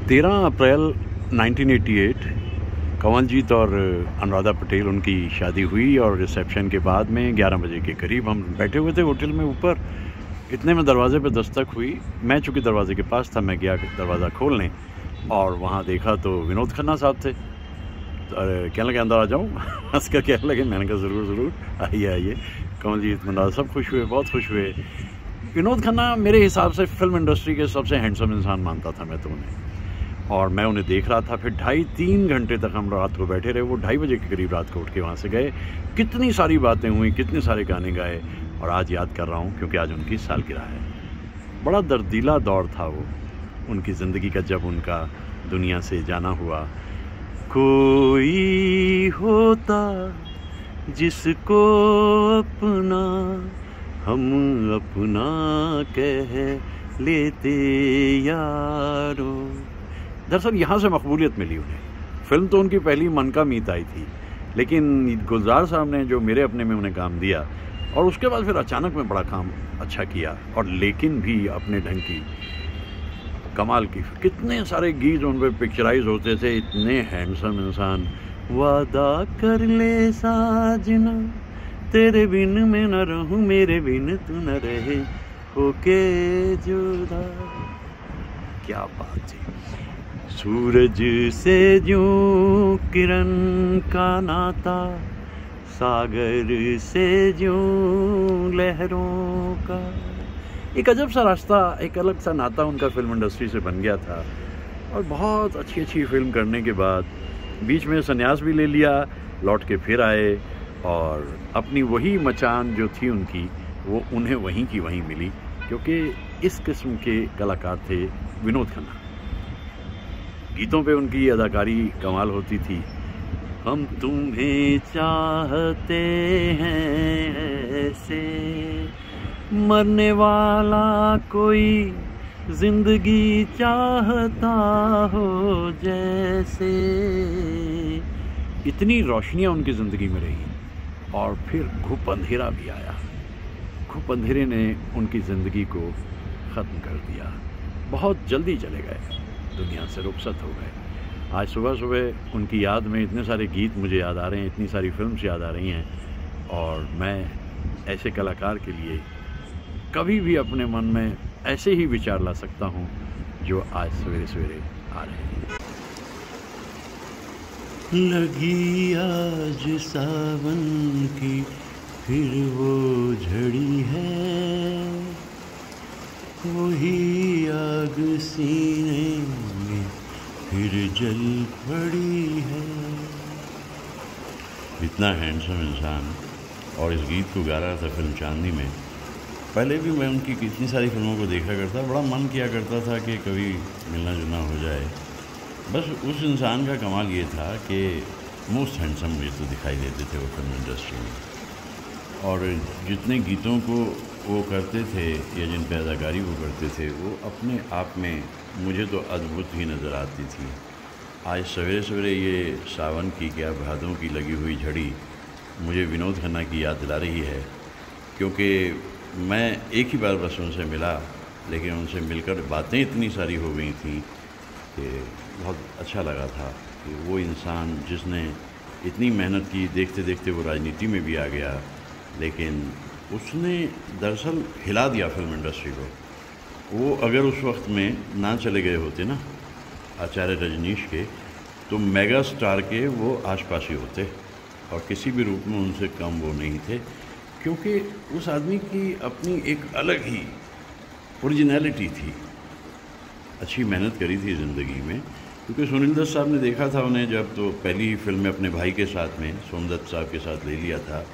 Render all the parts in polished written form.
13 अप्रैल 1988 कंवलजीत और अनुराधा पटेल उनकी शादी हुई और रिसेप्शन के बाद में 11 बजे के करीब हम बैठे हुए थे होटल में ऊपर। इतने में दरवाज़े पे दस्तक हुई। मैं चूँकि दरवाज़े के पास था, मैं गया दरवाज़ा खोलने और वहाँ देखा तो विनोद खन्ना साहब थे। अरे कहने लगे अंदर आ जाऊँ हंस कर कहने लगे। मैंने कहा ज़रूर ज़रूर आइए आइए। कंवलजीत अनुराधा सब खुश हुए, बहुत खुश हुए। विनोद खन्ना मेरे हिसाब से फिल्म इंडस्ट्री के सबसे हैंडसम इंसान मानता था मैं तो उन्हें, और मैं उन्हें देख रहा था। फिर 2.5-3 घंटे तक हम रात को बैठे रहे। वो 2:30 बजे के करीब रात को उठ के वहाँ से गए। कितनी सारी बातें हुई, कितने सारे गाने गाए, और आज याद कर रहा हूँ क्योंकि आज उनकी सालगिरह है। बड़ा दर्दीला दौर था वो उनकी ज़िंदगी का, जब उनका दुनिया से जाना हुआ। कोई होता जिसको अपना हम अपना कह लेते यारो। दरअसल यहाँ से मकबूलियत मिली उन्हें। फिल्म तो उनकी पहली मन का मीत आई थी, लेकिन गुलजार साहब ने जो मेरे अपने में उन्हें काम दिया, और उसके बाद फिर अचानक में बड़ा काम अच्छा किया, और लेकिन भी अपने ढंग की कमाल की। कितने सारे गीत उन पर पिक्चराइज होते थे। इतने हैंडसम इंसान। वादा कर ले साजना तेरे बिन मैं न रहूं, मेरे बिन तू न रहे, होके जुदा। क्या बात थी। सूरज से ज्यों किरण का नाता, सागर से ज्यों लहरों का। एक अजब सा रास्ता, एक अलग सा नाता उनका फिल्म इंडस्ट्री से बन गया था। और बहुत अच्छी अच्छी फिल्म करने के बाद बीच में संन्यास भी ले लिया, लौट के फिर आए, और अपनी वही मचान जो थी उनकी, वो उन्हें वहीं की वहीं मिली, क्योंकि इस किस्म के कलाकार थे विनोद खन्ना। गीतों पे उनकी अदाकारी कमाल होती थी। हम तुम्हें चाहते हैं ऐसे, मरने वाला कोई जिंदगी चाहता हो जैसे। इतनी रोशनियां उनकी ज़िंदगी में रही, और फिर घुप अंधेरा भी आया। घुप अंधेरे ने उनकी ज़िंदगी को ख़त्म कर दिया। बहुत जल्दी चले गए, दुनिया से रुखसत हो गए। आज सुबह सुबह उनकी याद में इतने सारे गीत मुझे याद आ रहे हैं, इतनी सारी फिल्म्स याद आ रही हैं, और मैं ऐसे कलाकार के लिए कभी भी अपने मन में ऐसे ही विचार ला सकता हूँ जो आज सवेरे सवेरे आ रहे हैं। लगी आज सावन की फिर वो झड़ी है, वही आग सीने में फिर जल पड़ी है। इतना हैंडसम इंसान, और इस गीत को गा रहा था फिल्म चांदनी में। पहले भी मैं उनकी कितनी सारी फिल्मों को देखा करता, बड़ा मन किया करता था कि कभी मिलना जुलना हो जाए। बस उस इंसान का कमाल ये था कि मोस्ट हैंडसम मुझे तो दिखाई देते थे वो फिल्म इंडस्ट्री में, और जितने गीतों को वो करते थे या जिन पर अदाकारी वो करते थे, वो अपने आप में मुझे तो अद्भुत ही नज़र आती थी। आज सवेरे सवेरे ये सावन की, क्या भादों की लगी हुई झड़ी मुझे विनोद खन्ना की याद दिला रही है, क्योंकि मैं एक ही बार बस उनसे मिला, लेकिन उनसे मिलकर बातें इतनी सारी हो गई थी कि बहुत अच्छा लगा था कि वो इंसान जिसने इतनी मेहनत की, देखते देखते वो राजनीति में भी आ गया, लेकिन उसने दरअसल हिला दिया फिल्म इंडस्ट्री को। वो अगर उस वक्त में ना चले गए होते ना आचार्य रजनीश के, तो मेगा स्टार के वो आसपास ही होते, और किसी भी रूप में उनसे कम वो नहीं थे, क्योंकि उस आदमी की अपनी एक अलग ही ओरिजिनलिटी थी। अच्छी मेहनत करी थी ज़िंदगी में, क्योंकि सुनील दत्त साहब ने देखा था उन्हें जब, तो पहली ही फिल्म में अपने भाई के साथ में सोमदत्त साहब के साथ ले लिया था,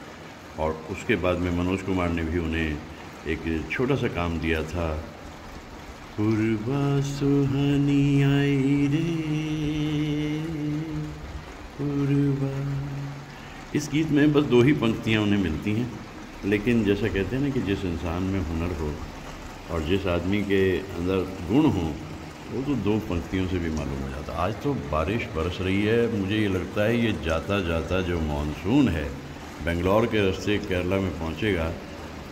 और उसके बाद में मनोज कुमार ने भी उन्हें एक छोटा सा काम दिया था। पूर्वा सुहानी आई रे पूर्वा। इस गीत में बस 2 ही पंक्तियाँ उन्हें मिलती हैं, लेकिन जैसा कहते हैं ना कि जिस इंसान में हुनर हो और जिस आदमी के अंदर गुण हो, वो तो 2 पंक्तियों से भी मालूम हो जाता। आज तो बारिश बरस रही है, मुझे ये लगता है ये जाता जाता जो मानसून है बेंगलोर के रास्ते केरला में पहुंचेगा,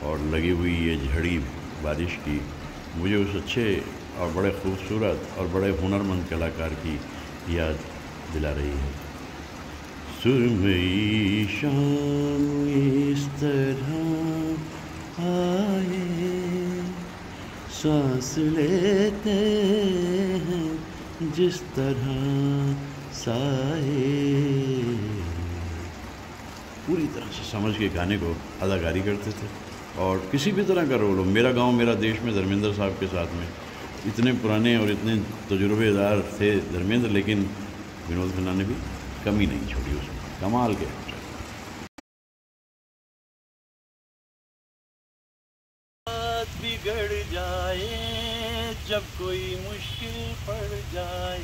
और लगी हुई ये झड़ी बारिश की मुझे उस अच्छे और बड़े खूबसूरत और बड़े हुनरमंद कलाकार की याद दिला रही है। सुरमई शाम इस तरह आए, सांस लेते हैं जिस तरह साए। पूरी तरह से समझ के गाने को अदाकारी करते थे और किसी भी तरह का रोल हो। मेरा गांव मेरा देश में धर्मेंद्र साहब के साथ में इतने पुराने और इतने तजुर्बेदार थे धर्मेंद्र, लेकिन विनोद खन्ना ने भी कमी नहीं छोड़ी उसमें। कमाल के बिगड़ जाए जब कोई मुश्किल पड़ जाए,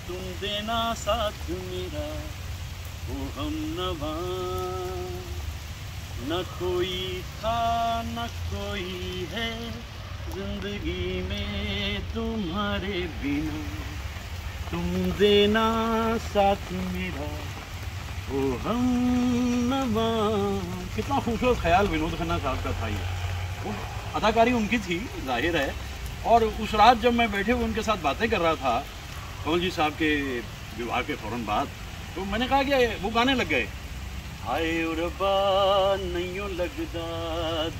तुम देना साथ मेरा वो हम नवा। न कोई था न कोई है जिंदगी में तुम्हारे बिना, तुम देना साथ मेरा वो हम नवा। कितना खूबसूरत ख्याल विनोद खन्ना साहब का था ये। वो अदाकारी उनकी थी जाहिर है, और उस रात जब मैं बैठे हुए उनके साथ बातें कर रहा था कमल जी साहब के विवाह के फ़ौरन बाद, तो मैंने कहा कि वो गाने लग गए, हाय रब्बा नहीं लगदा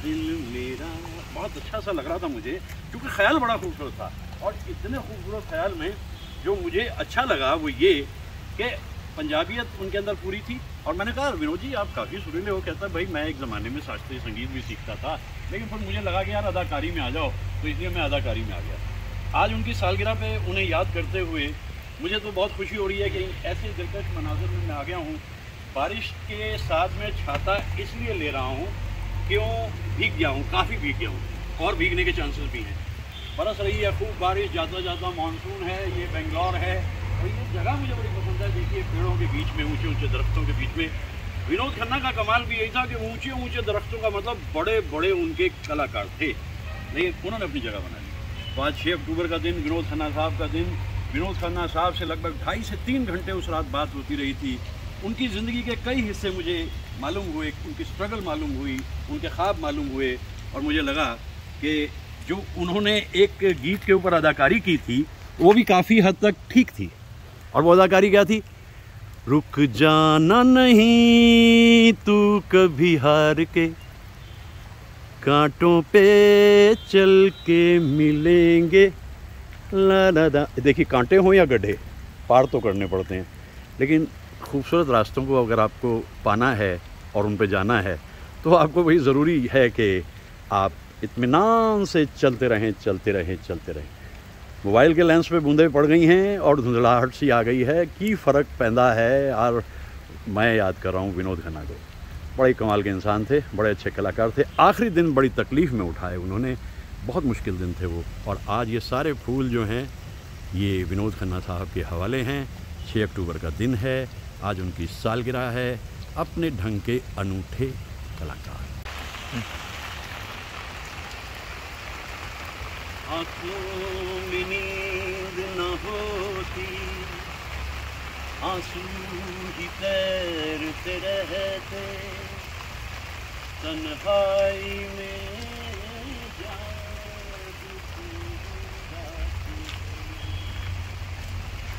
दिल मेरा। बहुत अच्छा सा लग रहा था मुझे, क्योंकि ख्याल बड़ा खूबसूरत था। और इतने खूबसूरत ख्याल में जो मुझे अच्छा लगा वो ये कि पंजाबियत उनके अंदर पूरी थी। और मैंने कहा विनोद जी आप काफ़ी सुरीले हो। कहता भाई मैं एक ज़माने में शास्त्रीय संगीत भी सीखता था, लेकिन फिर मुझे लगा कि यार अदाकारी में आ जाओ, तो इसलिए मैं अदाकारी में आ गया। आज उनकी सालगिरह पे उन्हें याद करते हुए मुझे तो बहुत खुशी हो रही है कि ऐसे दिलकश मनाज़र में मैं आ गया हूँ। बारिश के साथ में छाता इसलिए ले रहा हूँ क्यों भीग गया हूँ, काफ़ी भीग गया हूँ और भीगने के चांसेस भी हैं। बरस रही है खूब बारिश, जाता जाता मानसून है, ये बेंगलोर है और ये जगह मुझे बड़ी पसंद है। देखिए पेड़ों के बीच में, ऊंचे ऊंचे दरख्तों के बीच में। विनोद खन्ना का कमाल भी यही था कि ऊंचे ऊंचे दरख्तों का मतलब बड़े बड़े उनके कलाकार थे, लेकिन उन्होंने अपनी जगह बना ली। तो आज 6 अक्टूबर का दिन, विनोद खन्ना साहब का दिन। विनोद खन्ना साहब से लगभग 2.5 से 3 घंटे उस रात बात होती रही थी। उनकी ज़िंदगी के कई हिस्से मुझे मालूम हुए, उनकी स्ट्रगल मालूम हुई, उनके ख्वाब मालूम हुए, और मुझे लगा कि जो उन्होंने एक गीत के ऊपर अदाकारी की थी वो भी काफ़ी हद तक ठीक थी। और वो अदाकारी क्या थी? रुक जाना नहीं तू कभी हार के, कांटों पे चल के मिलेंगे ला ला ला। देखिए कांटे हों या गड्ढे, पार तो करने पड़ते हैं, लेकिन खूबसूरत रास्तों को अगर आपको पाना है और उन पे जाना है तो आपको वही ज़रूरी है कि आप इत्मीनान से चलते रहें चलते रहें चलते रहें। मोबाइल के लेंस पे बूंदें पड़ गई हैं और धुंधलाहट सी आ गई है, की फ़र्क पैदा है। और मैं याद कर रहा हूँ विनोद खन्ना को, बड़े कमाल के इंसान थे, बड़े अच्छे कलाकार थे। आखिरी दिन बड़ी तकलीफ़ में उठाए उन्होंने, बहुत मुश्किल दिन थे वो। और आज ये सारे फूल जो हैं ये विनोद खन्ना साहब के हवाले हैं। 6 अक्टूबर का दिन है, आज उनकी सालगिरह है। अपने ढंग के अनूठे कलाकार। आँखों में नींद न होती, आंसू ही तैरते रहते, तन्हाई में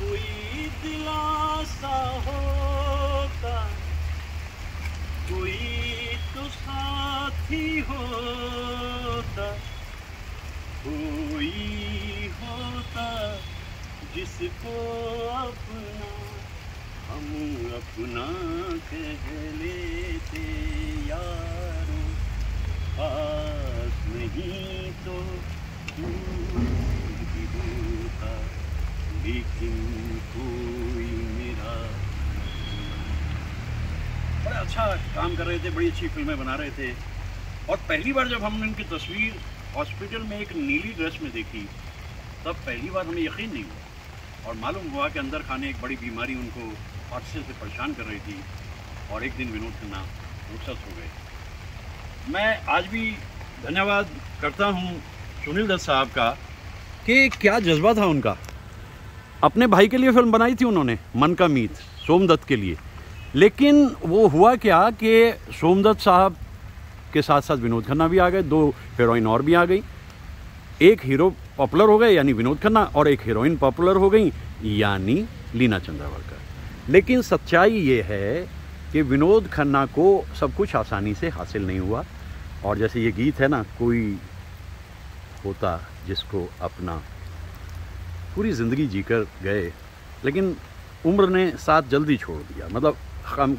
कोई दिलासा होता, कोई तो साथी होता, कोई होता जिसको अपना हम अपना कह लेते यारो। पास नहीं तो दूर ही होता, लेकिन कोई मेरा। बड़ा अच्छा काम कर रहे थे, बड़ी अच्छी फिल्में बना रहे थे। और पहली बार जब हमने उनकी तस्वीर हॉस्पिटल में एक नीली ड्रेस में देखी, तब पहली बार हमें यकीन नहीं हुआ और मालूम हुआ कि अंदर खाने एक बड़ी बीमारी उनको ऑक्सीजन से परेशान कर रही थी। और एक दिन विनोद खन्ना रुखसत हो गए। मैं आज भी धन्यवाद करता हूँ सुनील दत्त साहब का कि क्या जज्बा था उनका। अपने भाई के लिए फिल्म बनाई थी उन्होंने, मन का मीत, सोमदत्त के लिए। लेकिन वो हुआ क्या कि सोमदत्त साहब के साथ साथ विनोद खन्ना भी आ गए, 2 हीरोइन और भी आ गई, एक हीरो पॉपुलर हो गए यानी विनोद खन्ना, और एक हीरोइन पॉपुलर हो गई यानी लीना चंद्रावरकर। लेकिन सच्चाई ये है कि विनोद खन्ना को सब कुछ आसानी से हासिल नहीं हुआ। और जैसे ये गीत है ना, कोई होता जिसको अपना, पूरी ज़िंदगी जीकर गए लेकिन उम्र ने साथ जल्दी छोड़ दिया। मतलब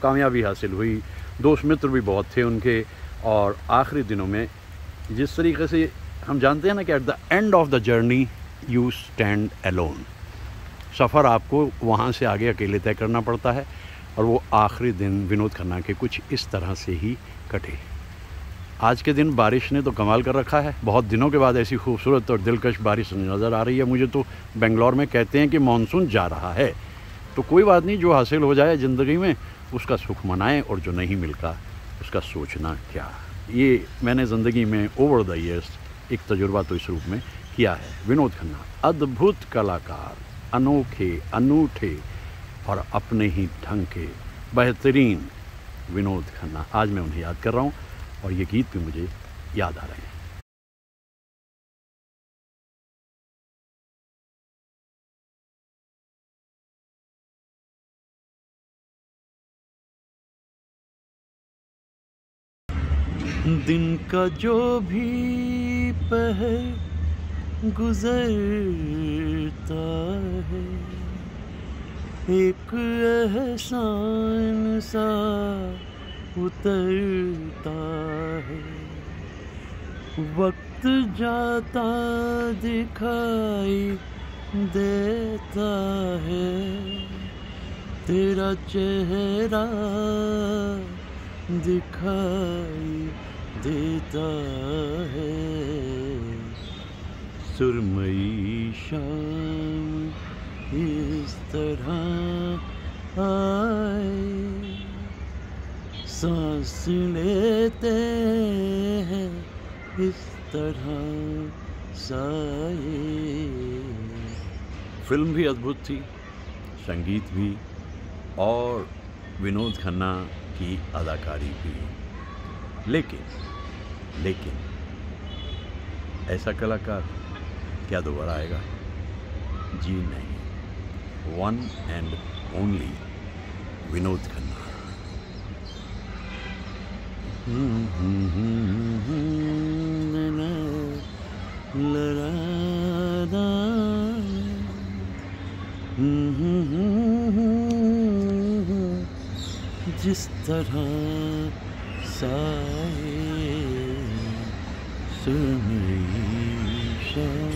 कामयाबी हासिल हुई, दोस्त मित्र भी बहुत थे उनके, और आखिरी दिनों में जिस तरीके से हम जानते हैं ना कि at the end of the journey you stand alone, सफ़र आपको वहाँ से आगे अकेले तय करना पड़ता है। और वो आखिरी दिन विनोद खन्ना के कुछ इस तरह से ही कटे। आज के दिन बारिश ने तो कमाल कर रखा है, बहुत दिनों के बाद ऐसी खूबसूरत और दिलकश बारिश नज़र आ रही है मुझे। तो बेंगलोर में कहते हैं कि मानसून जा रहा है, तो कोई बात नहीं, जो हासिल हो जाए ज़िंदगी में उसका सुख मनाएं, और जो नहीं मिलता उसका सोचना क्या। ये मैंने ज़िंदगी में ओवर द ईयर्स एक तजुर्बा तो इस रूप में किया है। विनोद खन्ना अद्भुत कलाकार, अनोखे अनूठे और अपने ही ढंग के बेहतरीन विनोद खन्ना। आज मैं उन्हें याद कर रहा हूँ और ये गीत भी मुझे याद आ रहे हैं। दिन का जो भी पहर गुजरता है, एक एहसान सा उतरता है, वक्त जाता दिखाई देता है, तेरा चेहरा दिखाई देता है। सुरमई शाम इस तरह आए, सांस लेते हैं इस तरह साए। फिल्म भी अद्भुत थी, संगीत भी, और विनोद खन्ना की अदाकारी भी। लेकिन ऐसा कलाकार क्या दोबारा आएगा? जी नहीं, one and only Vinod Khanna. जिस तरह साए सुरमई शाम।